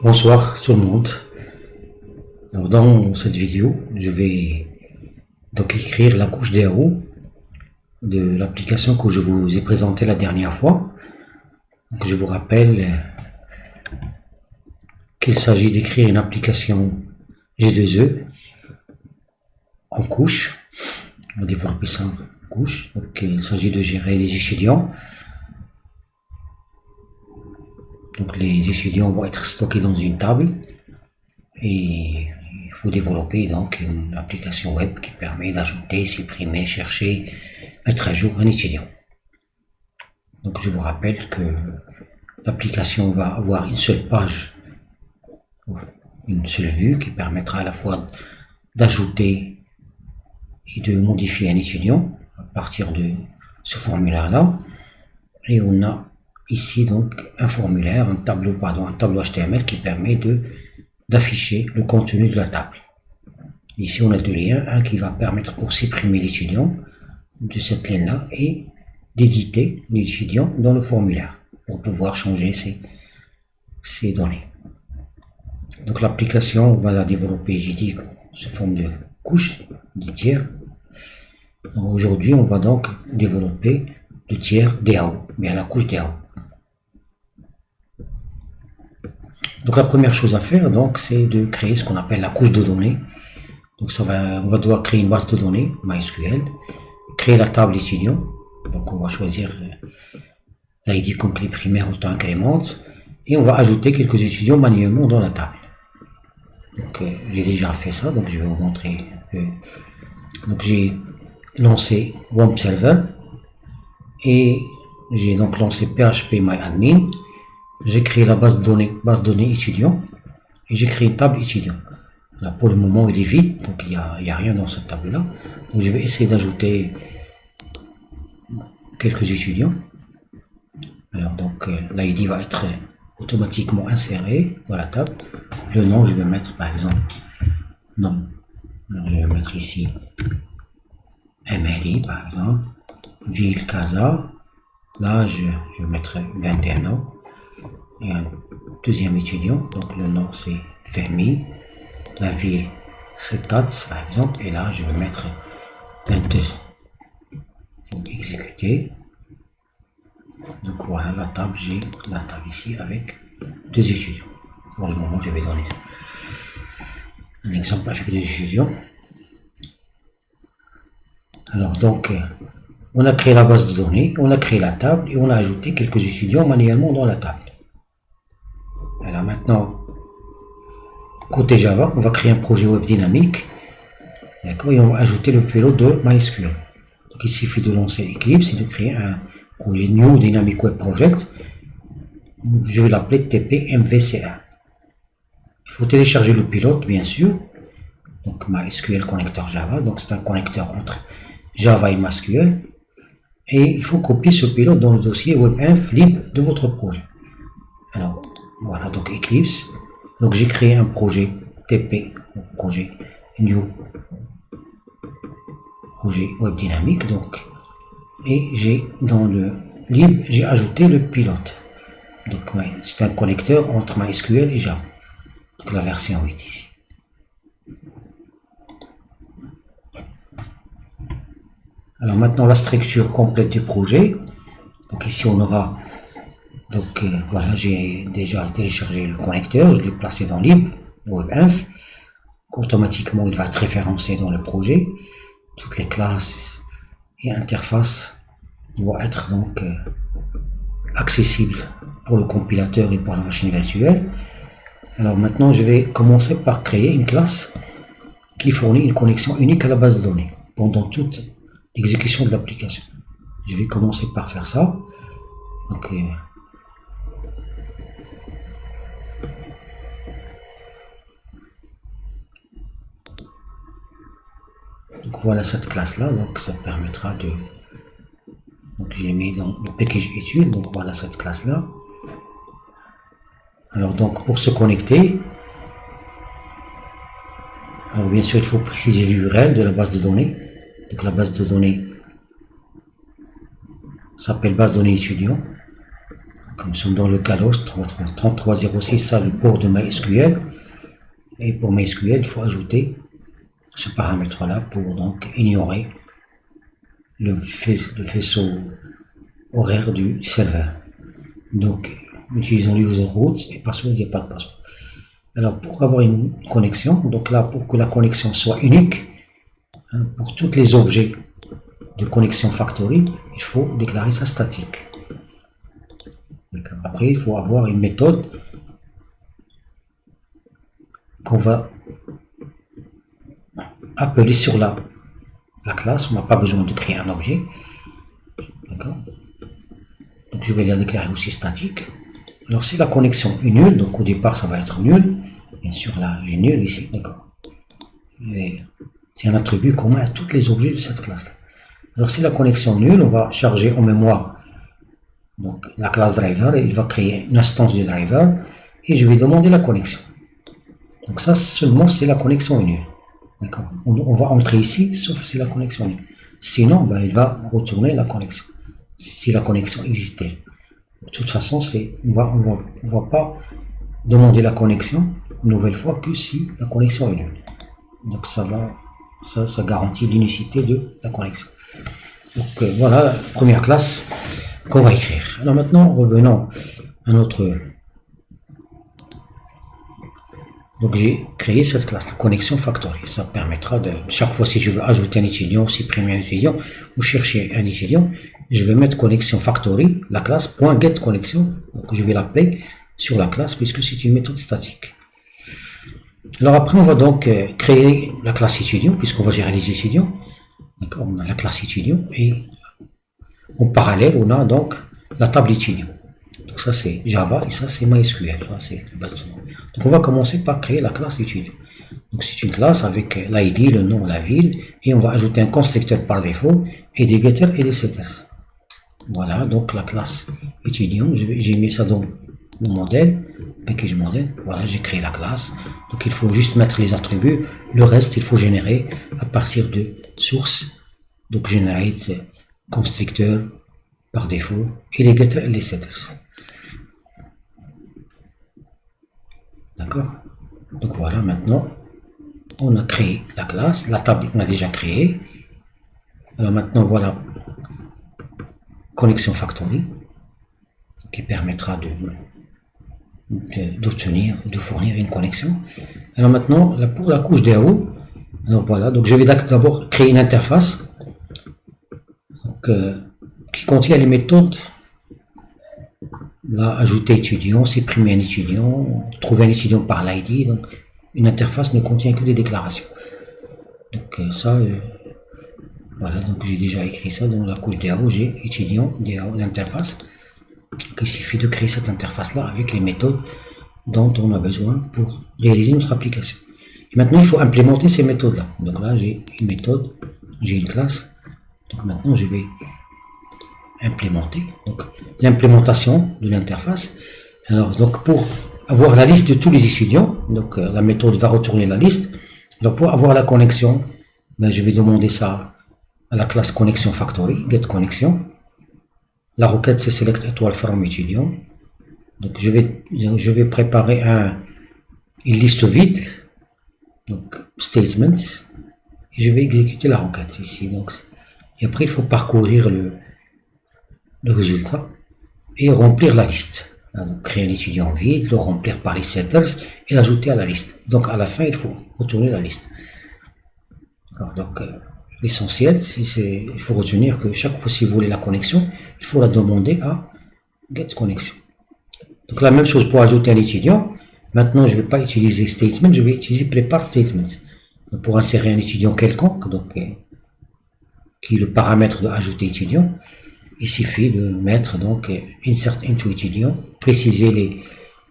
Bonsoir tout le monde. Alors dans cette vidéo, je vais donc écrire la couche DAO de l'application que je vous ai présentée la dernière fois. Donc je vous rappelle qu'il s'agit d'écrire une application G2E en couche. On va développer ça en couche. Donc il s'agit de gérer les étudiants. Donc les étudiants vont être stockés dans une table et il faut développer donc une application web qui permet d'ajouter, supprimer, chercher, mettre à jour un étudiant. Donc je vous rappelle que l'application va avoir une seule page, une seule vue qui permettra à la fois d'ajouter et de modifier un étudiant à partir de ce formulaire là. Et on a ici donc un formulaire, un tableau HTML qui permet d'afficher le contenu de la table. Ici on a deux liens, un qui va permettre pour supprimer l'étudiant de cette ligne là et d'éditer l'étudiant dans le formulaire pour pouvoir changer ces données. Donc l'application, on va la développer, j'ai dit, sous forme de couche, de tiers. Aujourd'hui on va donc développer le tiers DAO, bien la couche DAO. Donc la première chose à faire, donc, c'est de créer ce qu'on appelle la couche de données. Donc on va devoir créer une base de données MySQL, créer la table étudiant. Donc on va choisir l'ID comme clé primaire autant incrément et on va ajouter quelques étudiants manuellement dans la table. Donc j'ai déjà fait ça, donc je vais vous montrer. Donc j'ai lancé WAMP Server et j'ai donc lancé phpMyAdmin. J'ai créé la base de données étudiant et j'ai créé une table étudiant. Là, pour le moment il est vide, donc il n'y a rien dans cette table là. Donc je vais essayer d'ajouter quelques étudiants. Alors donc l'ID va être automatiquement inséré dans la table. Le nom, je vais mettre par exemple nom. Alors, je vais mettre ici MLI par exemple, ville Casa. L'âge, je vais mettre 21 ans. Et un deuxième étudiant, donc le nom c'est Fermi, la ville c'est Tats par exemple, et là je vais mettre 22. Donc exécuter. Donc voilà la table, j'ai la table ici avec deux étudiants. Pour le moment je vais donner un exemple avec deux étudiants. Alors donc on a créé la base de données, on a créé la table et on a ajouté quelques étudiants manuellement dans la table. Alors maintenant, côté Java, on va créer un projet web dynamique. D'accord, et on va ajouter le payload de MySQL. Donc il suffit de lancer Eclipse et de créer un projet New Dynamic Web Project. Je vais l'appeler TP-MVC1. Il faut télécharger le pilote, bien sûr. Donc MySQL connecteur Java. Donc c'est un connecteur entre Java et MySQL. Et il faut copier ce pilote dans le dossier WebInf lib de votre projet. Alors, voilà, donc Eclipse. Donc j'ai créé un projet TP, projet New, projet web dynamique. Donc, et j'ai dans le lib, j'ai ajouté le pilote. Donc c'est un connecteur entre MySQL et Java. Donc la version 8 ici. Alors maintenant la structure complète du projet. Donc ici on aura. Donc voilà, j'ai déjà téléchargé le connecteur, je l'ai placé dans lib, WebInf. Automatiquement, il va être référencé dans le projet. Toutes les classes et interfaces vont être donc accessibles pour le compilateur et pour la machine virtuelle. Alors maintenant, je vais commencer par créer une classe qui fournit une connexion unique à la base de données pendant toute l'exécution de l'application. Je vais commencer par faire ça. Donc, donc voilà cette classe là, donc ça permettra de, donc j'ai mis dans le package étude, donc voilà cette classe là. Alors donc pour se connecter, alors bien sûr il faut préciser l'URL de la base de données. Donc la base de données s'appelle base de données étudiant. Comme nous sommes dans le CALOS 3306, ça le port de MySQL. Et pour MySQL, il faut ajouter ce paramètre-là pour donc ignorer le faisceau horaire du serveur. Donc, utilisons l'user root et password, il n'y a pas de password. Alors, pour avoir une connexion, donc là, pour que la connexion soit unique, hein, pour tous les objets de connexion factory, il faut déclarer ça statique. Après, il faut avoir une méthode qu'on va appeler sur la classe. On n'a pas besoin de créer un objet. D'accord. Donc, je vais la déclarer aussi statique. Alors, si la connexion est nulle, donc au départ, ça va être nul. Bien sûr, là, j'ai nul ici. D'accord. C'est un attribut commun à tous les objets de cette classe. Alors, si la connexion est nulle, on va charger en mémoire donc la classe driver et il va créer une instance de driver et je vais demander la connexion. Donc ça seulement c'est la connexion est nulle. D'accord. On va entrer ici sauf si la connexion est nulle. Sinon ben, il va retourner la connexion si la connexion existait. De toute façon on va pas demander la connexion une nouvelle fois que si la connexion est nulle. Donc ça garantit l'unicité de la connexion. Donc voilà la première classe qu'on va écrire. Alors maintenant, revenons à notre... Donc j'ai créé cette classe, la connexion factory. Ça permettra de... Chaque fois si je veux ajouter un étudiant, supprimer un étudiant, ou chercher un étudiant, je vais mettre connexion factory, la classe .getConnexion. Donc je vais l'appeler sur la classe puisque c'est une méthode statique. Alors après, on va donc créer la classe étudiant, puisqu'on va gérer les étudiants. D'accord, on a la classe étudiant et en parallèle, on a donc la table étudiant. Donc ça c'est Java et ça c'est MySQL. Donc on va commencer par créer la classe étudiant. Donc c'est une classe avec l'ID, le nom, la ville, et on va ajouter un constructeur par défaut et des getters et des setters. Voilà, donc la classe étudiant, j'ai mis ça dans le modèle, package modèle. Voilà, j'ai créé la classe. Donc il faut juste mettre les attributs. Le reste, il faut générer à partir de source. Donc generate constructeur par défaut et les getters et les setters. D'accord. Donc voilà, maintenant on a créé la classe, la table on a déjà créé. Alors maintenant voilà connexion factory qui permettra d'obtenir, de fournir une connexion. Alors maintenant pour la couche DAO, alors voilà, donc je vais d'abord créer une interface donc, qui contient les méthodes là, ajouter étudiant, supprimer un étudiant, trouver un étudiant par l'ID. Donc une interface ne contient que des déclarations. Donc voilà, donc j'ai déjà écrit ça dans la couche DAO, j'ai étudiant, DAO, l'interface. Donc il suffit de créer cette interface là avec les méthodes dont on a besoin pour réaliser notre application. Et maintenant il faut implémenter ces méthodes là. Donc là j'ai une méthode, j'ai une classe. Donc maintenant je vais implémenter donc l'implémentation de l'interface. Alors donc pour avoir la liste de tous les étudiants, donc la méthode va retourner la liste. Donc pour avoir la connexion, ben, je vais demander ça à la classe connexion factory, getConnexion. La requête c'est select étoile from étudiant. Donc je vais préparer une liste vide, donc statement, et je vais exécuter la requête ici. Donc et après il faut parcourir le résultat et remplir la liste. Donc, créer un étudiant vide, le remplir par les setters et l'ajouter à la liste. Donc à la fin il faut retourner la liste. Alors, donc l'essentiel il faut retenir que chaque fois si vous voulez la connexion, il faut la demander à getConnexion. Donc la même chose pour ajouter un étudiant. Maintenant je ne vais pas utiliser statement, je vais utiliser prepareStatement. Donc, pour insérer un étudiant quelconque, donc qui est le paramètre de ajouter étudiant. Il suffit de mettre donc insert into étudiant, préciser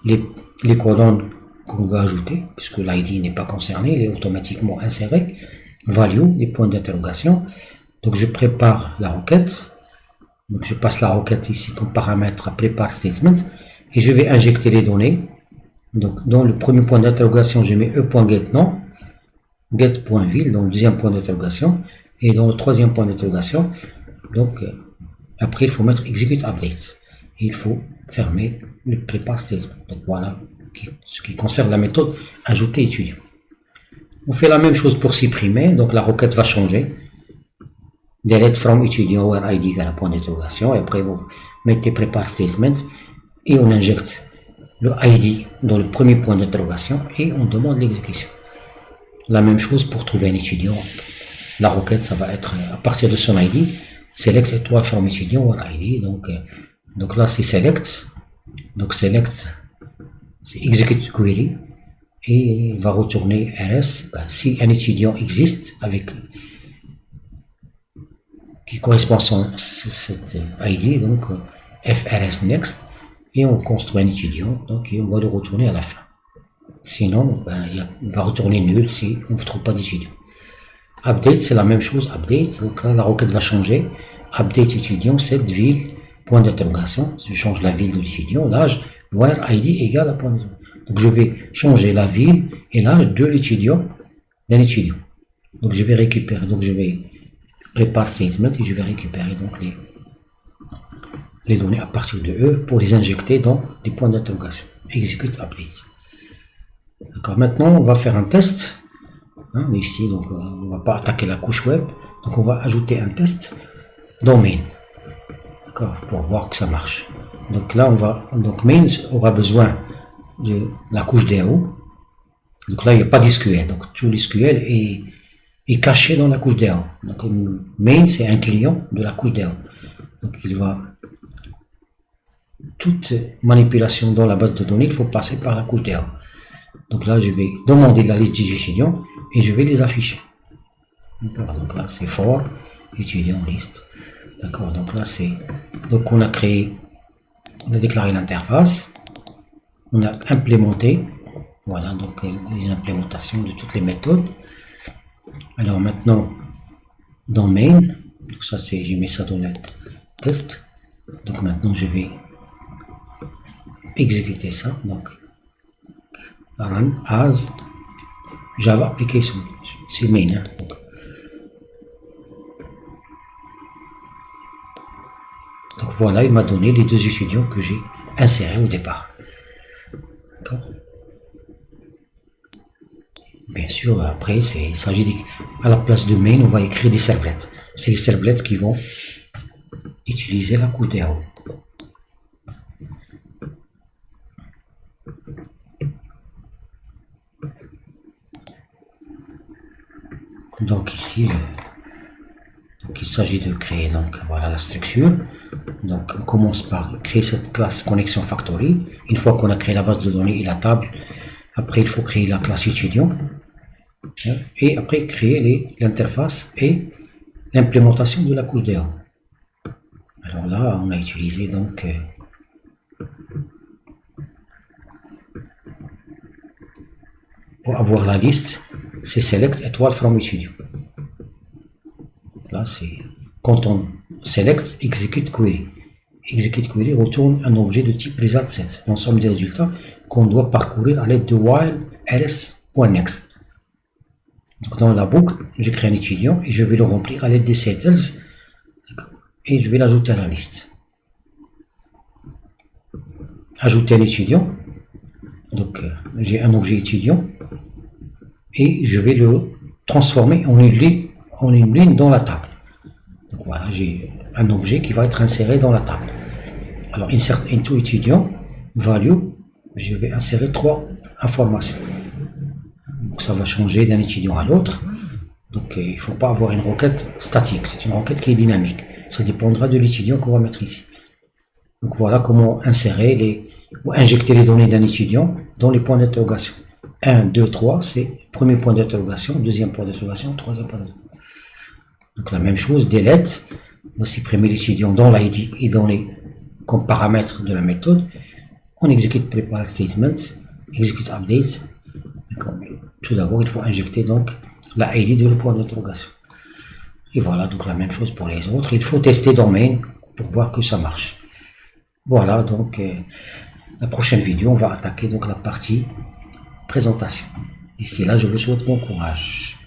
les colonnes qu'on va ajouter, puisque l'ID n'est pas concerné, il est automatiquement inséré, value, des points d'interrogation. Donc je prépare la requête, donc je passe la requête ici comme paramètre à prepareStatement, et je vais injecter les données. Donc dans le premier point d'interrogation, je mets e.getNom, get.ville, dans le deuxième point d'interrogation, et dans le troisième point d'interrogation, donc après il faut mettre execute update. et il faut fermer le prepare statement. Donc voilà ce qui concerne la méthode ajouter étudiant. On fait la même chose pour supprimer, donc la requête va changer. Delete from étudiant where ID égale à point d'interrogation, et après vous mettez prepare statement et on injecte le ID dans le premier point d'interrogation et on demande l'exécution. La même chose pour trouver un étudiant. La requête, ça va être à partir de son ID, select étoile from étudiant where ID. Donc là c'est select. Donc select, c'est execute query et il va retourner RS si un étudiant existe avec qui correspond à cette ID, donc FRS next, et on construit un étudiant, donc on va le retourner à la fin. Sinon, il va retourner nul si on ne trouve pas d'étudiant. Update, c'est la même chose, update, donc là la requête va changer. Update étudiant, cette ville, point d'interrogation, je change la ville de l'étudiant, l'âge, where ID égale à point d'interrogation. Donc je vais changer la ville et l'âge de l'étudiant, d'un étudiant. Donc je vais récupérer, donc je vais prepare statement et je vais récupérer donc les données à partir de eux pour les injecter dans les points d'interrogation. Execute update. D'accord, maintenant on va faire un test. Ici, donc on ne va pas attaquer la couche web, donc on va ajouter un test dans main. D'accord, pour voir que ça marche. Donc là donc main aura besoin de la couche DAO. Donc là il n'y a pas d'SQL, donc tout l'SQL est caché dans la couche DAO. Donc main c'est un client de la couche DAO. Donc il va toute manipulation dans la base de données, il faut passer par la couche DAO. Donc là je vais demander la liste des étudiants et je vais les afficher. Donc là c'est for étudiant liste. D'accord, donc là c'est donc on a déclaré l'interface, on a implémenté, voilà donc les implémentations de toutes les méthodes. Alors maintenant dans main, donc ça c'est, je mets ça dans le test. Donc maintenant je vais exécuter ça, donc run as Java application, c'est main. Donc voilà, il m'a donné les deux étudiants que j'ai insérés au départ. D'accord. Bien sûr, après, il s'agit à la place de main, on va écrire des servlettes. C'est les servlettes qui vont utiliser la couche DAO. Donc ici, donc il s'agit de créer donc voilà la structure. Donc on commence par créer cette classe connexion factory. Une fois qu'on a créé la base de données et la table, après il faut créer la classe étudiant et après créer l'interface et l'implémentation de la couche DAO. Alors là on a utilisé donc pour avoir la liste, c'est select étoile from étudiant. Là c'est quand on select execute query. Execute query retourne un objet de type result set, l'ensemble des résultats qu'on doit parcourir à l'aide de while ls.next. Donc dans la boucle, je crée un étudiant et je vais le remplir à l'aide des settles et je vais l'ajouter à la liste. Ajouter un étudiant, donc j'ai un objet étudiant et je vais le transformer en une ligne dans la table. Donc voilà, j'ai un objet qui va être inséré dans la table. Alors insert into étudiant value, je vais insérer 3 informations. Donc ça va changer d'un étudiant à l'autre. Donc il ne faut pas avoir une requête statique, c'est une requête qui est dynamique. Ça dépendra de l'étudiant qu'on va mettre ici. Donc voilà comment insérer ou injecter les données d'un étudiant dans les points d'interrogation. 1, 2, 3, c'est premier point d'interrogation, deuxième point d'interrogation, troisième point d'interrogation. Donc la même chose, delete, on va supprimer l'étudiant dans l'ID et comme paramètres de la méthode. On exécute prepare statement, execute update. Tout d'abord, il faut injecter donc la ID de le point d'interrogation. Et voilà, donc la même chose pour les autres. Il faut tester dans main pour voir que ça marche. Voilà, donc la prochaine vidéo, on va attaquer donc la partie présentation. D'ici là, je vous souhaite bon courage.